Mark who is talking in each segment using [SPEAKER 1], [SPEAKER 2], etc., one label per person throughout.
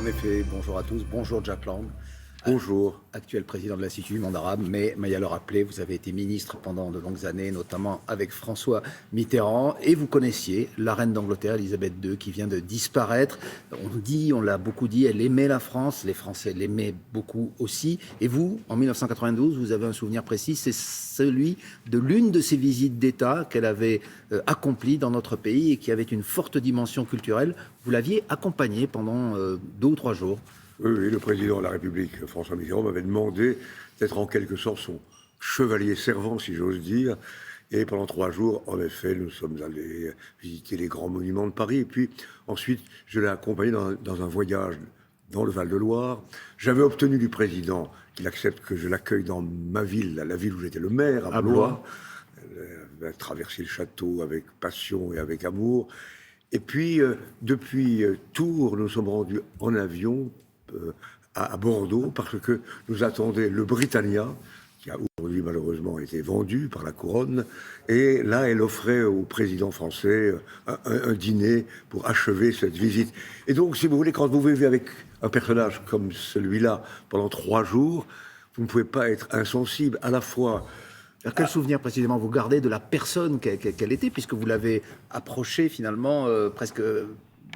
[SPEAKER 1] En effet, bonjour à tous, bonjour Jack Lang.
[SPEAKER 2] Bonjour.
[SPEAKER 1] Actuel président de l'Institut du monde arabe, mais Maya le rappelait, vous avez été ministre pendant de longues années, notamment avec François Mitterrand, et vous connaissiez la reine d'Angleterre, Elisabeth II, qui vient de disparaître. On l'a beaucoup dit, elle aimait la France, les Français l'aimaient beaucoup aussi. Et vous, en 1992, vous avez un souvenir précis, c'est celui de l'une de ses visites d'État qu'elle avait accomplie dans notre pays et qui avait une forte dimension culturelle. Vous l'aviez accompagnée pendant 2 ou 3 jours.
[SPEAKER 2] Oui, le président de la République, François Mitterrand, m'avait demandé d'être en quelque sorte son chevalier servant, si j'ose dire. Et pendant 3 jours, en effet, nous sommes allés visiter les grands monuments de Paris. Et puis ensuite, je l'ai accompagné dans un voyage dans le Val-de-Loire. J'avais obtenu du président qu'il accepte que je l'accueille dans ma ville, la ville où j'étais le maire, à Blois. Elle a traversé le château avec passion et avec amour. Et puis, depuis Tours, nous sommes rendus en avion à Bordeaux, parce que nous attendait le Britannia, qui a aujourd'hui malheureusement été vendu par la couronne. Et là, elle offrait au président français un dîner pour achever cette visite. Et donc, si vous voulez, quand vous vivez avec un personnage comme celui-là pendant 3 jours, vous ne pouvez pas être insensible à la fois.
[SPEAKER 1] Alors, quel souvenir précisément vous gardez de la personne qu'elle était, puisque vous l'avez approchée finalement presque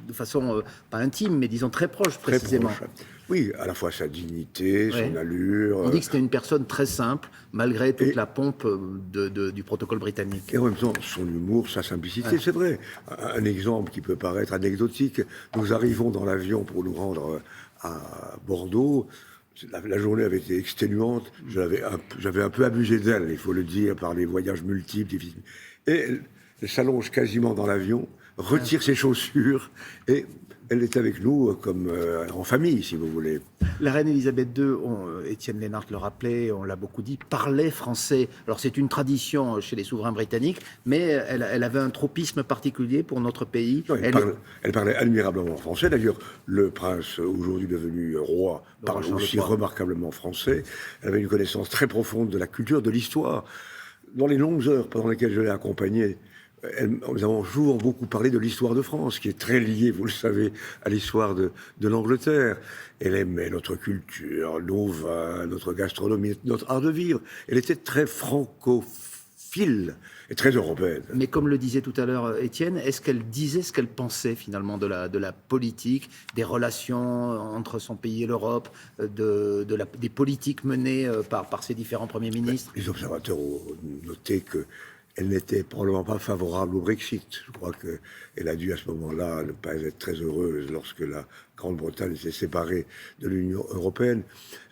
[SPEAKER 1] de façon pas intime, mais disons très proche précisément.
[SPEAKER 2] Très proche. Oui, à la fois sa dignité, son allure.
[SPEAKER 1] On dit que c'était une personne très simple, malgré toute la pompe du protocole britannique.
[SPEAKER 2] Et en même temps, son humour, sa simplicité, c'est vrai. Un exemple qui peut paraître anecdotique, nous arrivons dans l'avion pour nous rendre à Bordeaux. La journée avait été exténuante, j'avais un peu abusé d'elle, il faut le dire, par les voyages multiples, difficiles. Et elle s'allonge quasiment dans l'avion, retire ses chaussures, et elle est avec nous comme en famille, si vous voulez.
[SPEAKER 1] La reine Elisabeth II, Étienne Lénart le rappelait, on l'a beaucoup dit, parlait français. Alors c'est une tradition chez les souverains britanniques, mais elle avait un tropisme particulier pour notre pays.
[SPEAKER 2] Non, elle parlait admirablement français. D'ailleurs, le prince, aujourd'hui devenu roi, parle aussi remarquablement français. Elle avait une connaissance très profonde de la culture, de l'histoire. Dans les longues heures pendant lesquelles je l'ai accompagnée, nous avons toujours beaucoup parlé de l'histoire de France, qui est très liée, vous le savez, à l'histoire de l'Angleterre. Elle aimait notre culture, nos vins, notre gastronomie, notre art de vivre. Elle était très francophile et très européenne.
[SPEAKER 1] Mais comme le disait tout à l'heure Étienne, est-ce qu'elle disait ce qu'elle pensait finalement de la politique, des relations entre son pays et l'Europe, des politiques menées par ses différents premiers ministres?
[SPEAKER 2] Les observateurs ont noté que elle n'était probablement pas favorable au Brexit. Je crois qu'elle a dû à ce moment-là ne pas être très heureuse lorsque la Grande-Bretagne s'est séparée de l'Union européenne.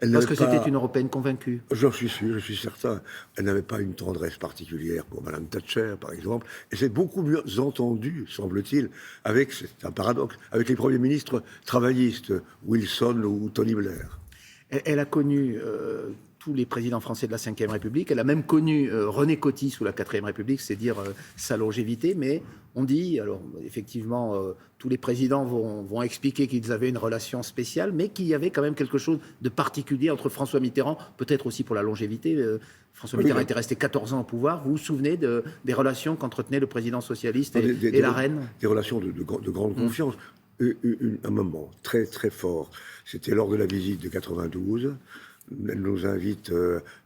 [SPEAKER 1] Parce que c'était une Européenne convaincue.
[SPEAKER 2] J'en suis sûr, je suis certain. Elle n'avait pas une tendresse particulière pour Madame Thatcher, par exemple. Et c'est beaucoup mieux entendu, semble-t-il, c'est un paradoxe, avec les premiers ministres travaillistes, Wilson ou Tony Blair.
[SPEAKER 1] Elle a connu tous les présidents français de la Ve République. Elle a même connu René Coty sous la IVe République, c'est dire sa longévité. Mais on dit, alors effectivement, tous les présidents vont expliquer qu'ils avaient une relation spéciale, mais qu'il y avait quand même quelque chose de particulier entre François Mitterrand, peut-être aussi pour la longévité. François Mitterrand était resté 14 ans au pouvoir. Vous vous souvenez des relations qu'entretenait le président socialiste et la reine?
[SPEAKER 2] Des relations de grande confiance. Un moment très très fort, c'était lors de la visite de 92. Elle nous invite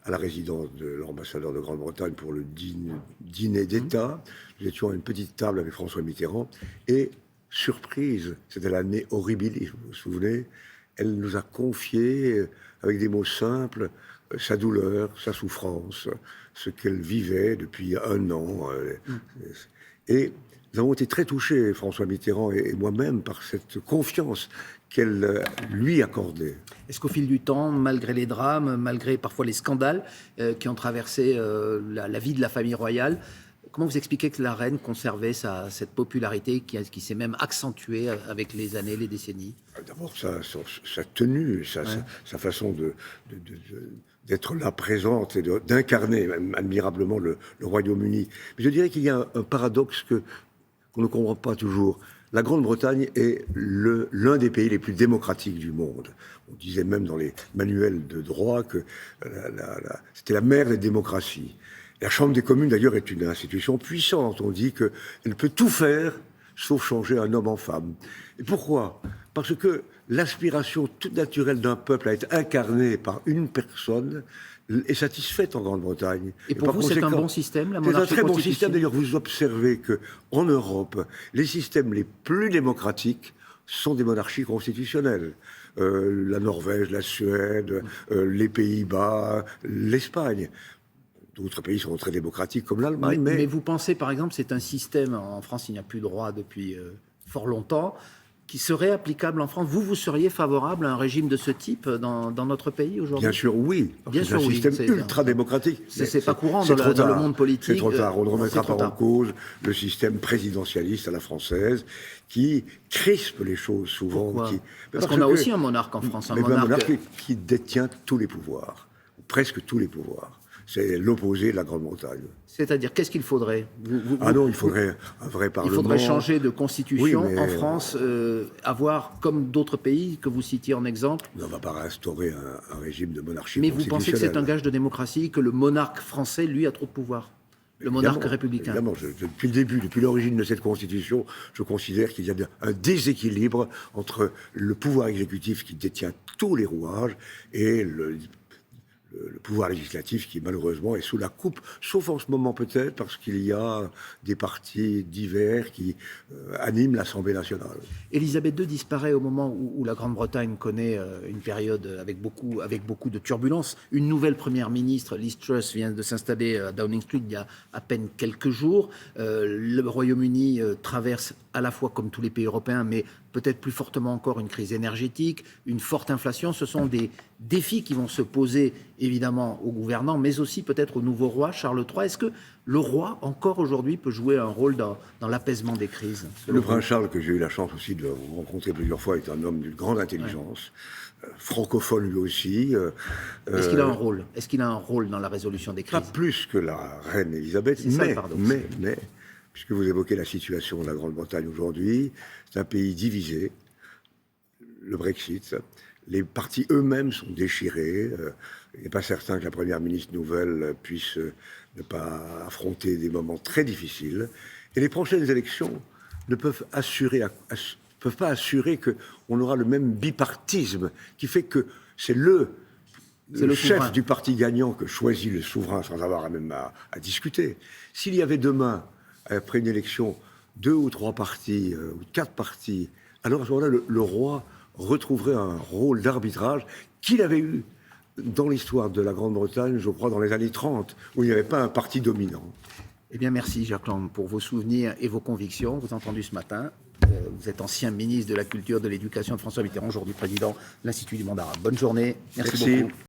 [SPEAKER 2] à la résidence de l'ambassadeur de Grande-Bretagne pour le dîner d'État. Nous étions à une petite table avec François Mitterrand. Et, surprise, c'était l'année horribilis, vous vous souvenez, elle nous a confié, avec des mots simples, sa douleur, sa souffrance, ce qu'elle vivait depuis 1 an. Et nous avons été très touchés, François Mitterrand et moi-même, par cette confiance qu'elle lui accordait.
[SPEAKER 1] Est-ce qu'au fil du temps, malgré les drames, malgré parfois les scandales qui ont traversé la vie de la famille royale, comment vous expliquez que la reine conservait cette popularité qui s'est même accentuée avec les années, les décennies?
[SPEAKER 2] D'abord, sa tenue, sa façon d'être là présente et d'incarner admirablement le Royaume-Uni. Mais je dirais qu'il y a un paradoxe qu'on ne comprend pas toujours. La Grande-Bretagne est l'un des pays les plus démocratiques du monde. On disait même dans les manuels de droit que c'était la mère des démocraties. La Chambre des communes, d'ailleurs, est une institution puissante. On dit qu'elle peut tout faire sauf changer un homme en femme. Et pourquoi? Parce que l'aspiration toute naturelle d'un peuple à être incarnée par une personne est satisfaite en Grande-Bretagne.
[SPEAKER 1] Et pour vous, c'est un bon système, la
[SPEAKER 2] C'est un
[SPEAKER 1] monarchie
[SPEAKER 2] très bon
[SPEAKER 1] constitutionnelle?
[SPEAKER 2] système. D'ailleurs, vous observez qu'en Europe, les systèmes les plus démocratiques sont des monarchies constitutionnelles. La Norvège, la Suède, les Pays-Bas, l'Espagne. D'autres pays sont très démocratiques comme l'Allemagne.
[SPEAKER 1] Mais vous pensez, par exemple, c'est un système, en France, il n'y a plus de droit depuis fort longtemps, qui serait applicable en France. Vous seriez favorable à un régime de ce type dans notre pays aujourd'hui?
[SPEAKER 2] Bien sûr, oui.
[SPEAKER 1] Bien sûr,
[SPEAKER 2] c'est un
[SPEAKER 1] oui.
[SPEAKER 2] système
[SPEAKER 1] C'est
[SPEAKER 2] ultra démocratique.
[SPEAKER 1] C'est pas courant
[SPEAKER 2] C'est
[SPEAKER 1] dans
[SPEAKER 2] trop
[SPEAKER 1] le
[SPEAKER 2] tard.
[SPEAKER 1] monde politique.
[SPEAKER 2] C'est trop tard. On ne remettra
[SPEAKER 1] c'est trop
[SPEAKER 2] pas en
[SPEAKER 1] tard.
[SPEAKER 2] cause le système présidentialiste à la française qui crispe les choses souvent.
[SPEAKER 1] Pourquoi?
[SPEAKER 2] Mais
[SPEAKER 1] Parce qu'on a aussi un monarque en France, un
[SPEAKER 2] mais un
[SPEAKER 1] monarque...
[SPEAKER 2] monarque qui détient tous les pouvoirs, ou presque tous les pouvoirs. C'est l'opposé de la Grande-Bretagne.
[SPEAKER 1] C'est-à-dire, qu'est-ce qu'il faudrait?
[SPEAKER 2] Ah non, il faudrait un vrai Parlement.
[SPEAKER 1] Il faudrait changer de constitution
[SPEAKER 2] Oui, mais
[SPEAKER 1] en France, avoir, comme d'autres pays que vous citiez en exemple.
[SPEAKER 2] on ne va pas réinstaurer un régime de monarchie
[SPEAKER 1] Mais vous pensez que c'est un
[SPEAKER 2] constitutionnelle.
[SPEAKER 1] gage de démocratie, que le monarque français, lui, a trop de pouvoir? Le monarque
[SPEAKER 2] Évidemment,
[SPEAKER 1] républicain.
[SPEAKER 2] Évidemment, depuis le début, depuis l'origine de cette Constitution, je considère qu'il y a un déséquilibre entre le pouvoir exécutif qui détient tous les rouages et le pouvoir législatif qui malheureusement est sous la coupe, sauf en ce moment peut-être parce qu'il y a des partis divers qui animent l'Assemblée nationale.
[SPEAKER 1] Élisabeth II disparaît au moment où la Grande-Bretagne connaît une période avec beaucoup de turbulences. Une nouvelle première ministre, Liz Truss, vient de s'installer à Downing Street il y a à peine quelques jours. Le Royaume-Uni traverse à la fois, comme tous les pays européens, mais peut-être plus fortement encore, une crise énergétique, une forte inflation. Ce sont des défis qui vont se poser évidemment aux gouvernants, mais aussi peut-être au nouveau roi, Charles III. Est-ce que le roi, encore aujourd'hui, peut jouer un rôle dans l'apaisement des crises?
[SPEAKER 2] Le prince Charles, que j'ai eu la chance aussi de rencontrer plusieurs fois, est un homme d'une grande intelligence, francophone lui aussi.
[SPEAKER 1] Est-ce qu'il a un rôle? Est-ce qu'il a un rôle dans la résolution des crises?
[SPEAKER 2] Pas plus que la reine Elisabeth,
[SPEAKER 1] C'est ça le paradoxe.
[SPEAKER 2] mais, puisque vous évoquez la situation de la Grande-Bretagne aujourd'hui, c'est un pays divisé, le Brexit, les partis eux-mêmes sont déchirés, il n'est pas certain que la première ministre nouvelle puisse ne pas affronter des moments très difficiles, et les prochaines élections ne peuvent pas assurer qu'on aura le même bipartisme, qui fait que c'est le chef
[SPEAKER 1] souverain
[SPEAKER 2] du parti gagnant que choisit le souverain sans avoir même à discuter. S'il y avait demain, après une élection, 2 ou 3 partis, ou 4 partis, alors à ce moment-là, le roi retrouverait un rôle d'arbitrage qu'il avait eu dans l'histoire de la Grande-Bretagne, je crois, dans les années 30, où il n'y avait pas un parti dominant.
[SPEAKER 1] Eh bien, merci Jacques Lang pour vos souvenirs et vos convictions. Vous avez entendu ce matin, vous êtes ancien ministre de la Culture, de l'Éducation de François Mitterrand, aujourd'hui président de l'Institut du monde arabe. Bonne journée, merci beaucoup.